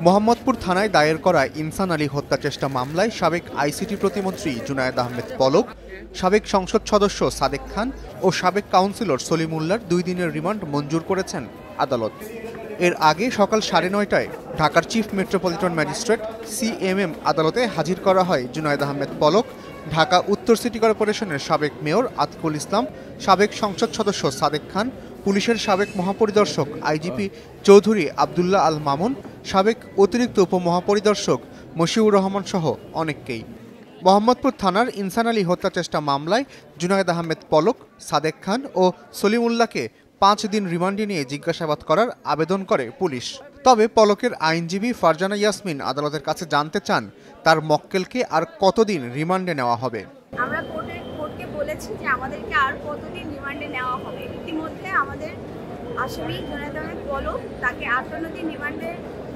মোহাম্মদপুর থানায় দায়ের করা ইনসান আলী হত্যা চেষ্টা মামলায় সাবেক আইসিটি প্রতিমন্ত্রী জুনায়েদ আহমেদ পলক, সাবেক সংসদ সদস্য সাদেক খান ও সাবেক কাউন্সিলর সলিমুল্লাহর 2 দিনের রিমান্ড মঞ্জুর করেছেন আদালত। এর আগে সকাল 9:30টায় ঢাকার চিফ মেট্রোপলিটন ম্যাজিস্ট্রেট CMM আদালতে হাজির করা হয় জুনায়েদ আহমেদ পলক, ঢাকা উত্তর সিটি কর্পোরেশনের সাবেক মেয়র আতিকুল ইসলাম, সাবেক সংসদ সদস্য সাদেক খান, পুলিশের সাবেক মহাপরিদর্শক IGP চৌধুরী আবদুল্লাহ আল মামুন, সাবেক অতিরিক্ত উপমহাপরিদর্শক মশিউর রহমান সহ অনেককেই। মোহাম্মদপুর থানার ইনসান আলী হত্যা চেষ্টা মামলায় জুনায়েদ আহমেদ পলক, সাদেক খান ও সলিমুল্লাহকে 5 দিন রিমান্ডে নিয়ে জিজ্ঞাসাবাদ করার আবেদন করে পুলিশ। তবে পলকের আইনজীবী ফারজানা ইয়াসমিন আদালতের কাছে জানতে চান তার মক্কেলকে আর কতদিন রিমান্ডে নেওয়া হবে। আমরা কোর্টকে বলেছি যে আমাদেরকে আর কতদিন রিমান্ডে নেওয়া হবে। ইতিমধ্যে আমাদের আসামি জুনায়েদ আহমেদ পলক তাকে 58 দিন রিমান্ডে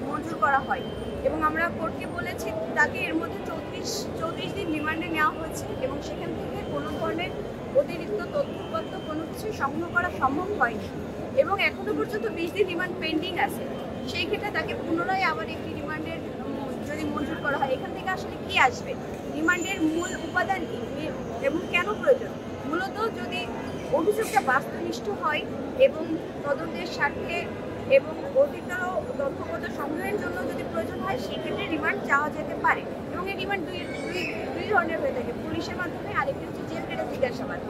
মঞ্জুর করা হয় এবং আমরা কোর্টকে বলেছি তাকে এর মধ্যে 34 দিন রিমান্ডে নেওয়া হয়েছে এবং সেখান থেকে কোনো ধরনের অতিরিক্ত তথ্যপত্র কোনো কিছু সংগ্রহ করা সম্ভব হয়নি এবং এখনো পর্যন্ত 20 দিন রিমান্ড পেন্ডিং আছে। সেই ক্ষেত্রে তাকে পুনরায় আবার একটি রিমান্ডের যদি মঞ্জুর করা হয়, এখান থেকে আসলে কি আসবে, রিমান্ডের মূল উপাদান কি এবং কেন প্রয়োজন। মূলত যদি অভিযোগটা বাস্তবনিষ্ঠ হয় এবং তদন্তের স্বার্থে এবং অতিরিক্ত তথ্যপত্র সংগ্রহের জন্য যদি প্রয়োজন হয়, সেক্ষেত্রে রিমান্ড চাওয়া যেতে পারে এবং এই রিমান্ড দুই ধরনের হয়ে থাকে, পুলিশের মাধ্যমে, আরেকটি হচ্ছে জেল গেটে জিজ্ঞাসাবাদ।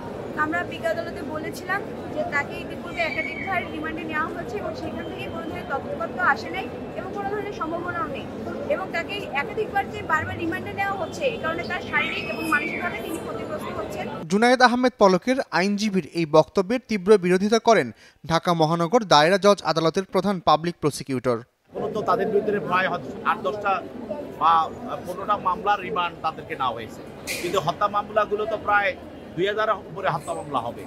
আমরা বিজ্ঞ আদালতে বলেছিলাম যে তাকে ইতিপূর্বে একাধিকবার রিমান্ডে নেওয়া হচ্ছে এবং সেখান থেকে কোনো ধরনের তথ্যপত্র আসে নাই এবং কোনো ধরনের সম্ভাবনাও নেই এবং তাকে একাধিকবার যে বারবার রিমান্ডে নেওয়া হচ্ছে, এই কারণে তার শারীরিক এবং মানসিকভাবে তিনি ক্ষতিগ্রস্ত হচ্ছেন। জুনায়েদ আহমেদ পলকের আইনজীবীর এই বক্তব্যের তীব্র বিরোধিতা করেন ঢাকা মহানগর দায়রা জজ আদালতের প্রধান পাবলিক প্রসিকিউটর। মূলত তাদের বিরুদ্ধে প্রায় 8-10টা বা 15টা মামলার রিমান্ড তাদেরকে নেওয়া হয়েছে, কিন্তু হত্যা মামলাগুলো তো প্রায় 2000-এর উপরে হত্যা মামলা হবে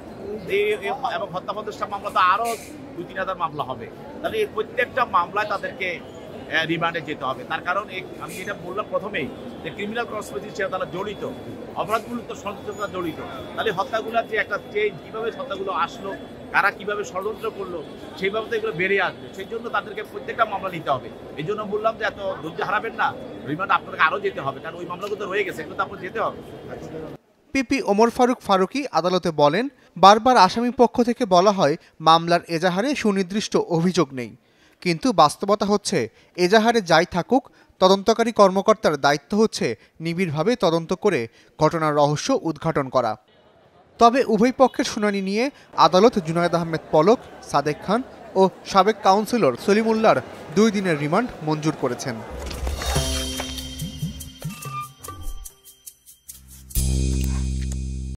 এবং হত্যা প্রচেষ্টা মামলা তো আরও 2-3 হাজার মামলা হবে। তাহলে এই প্রত্যেকটা মামলায় তাদেরকে রিমান্ডে যেতে হবে। তার কারণ আমি যেটা বললাম প্রথমেই যে ক্রিমিনাল কনস্পিরেসির সাথে তারা জড়িত, অপরাধগুলো তো ষড়যন্ত্রতা জড়িত। তাহলে হত্যাগুলোর যে একটা চেইন, কীভাবে হত্যাগুলো আসলো, কারা কীভাবে ষড়যন্ত্র করলো, সেইভাবে তো এগুলো বেরিয়ে আসবে। সেই জন্য তাদেরকে প্রত্যেকটা মামলা নিতে হবে। এই জন্য বললাম যে এত ধৈর্য হারাবেন না, রিমান্ড আপনাকে আরও যেতে হবে, কারণ ওই মামলাগুলো তো রয়ে গেছে, এগুলো তো আপনার যেতে হবে। পিপি ওমর ফারুক ফারুকী আদালতে বলেন, বারবার আসামি পক্ষ থেকে বলা হয় মামলার এজাহারে সুনির্দিষ্ট অভিযোগ নেই, কিন্তু বাস্তবতা হচ্ছে এজাহারে যাই থাকুক, তদন্তকারী কর্মকর্তার দায়িত্ব হচ্ছে নিবিড়ভাবে তদন্ত করে ঘটনার রহস্য উদ্ঘাটন করা। তবে উভয় পক্ষের শুনানি নিয়ে আদালত জুনায়েদ আহমেদ পলক, সাদেক খান ও সাবেক কাউন্সিলর সলিমুল্লাহর 2 দিনের রিমান্ড মঞ্জুর করেছেন।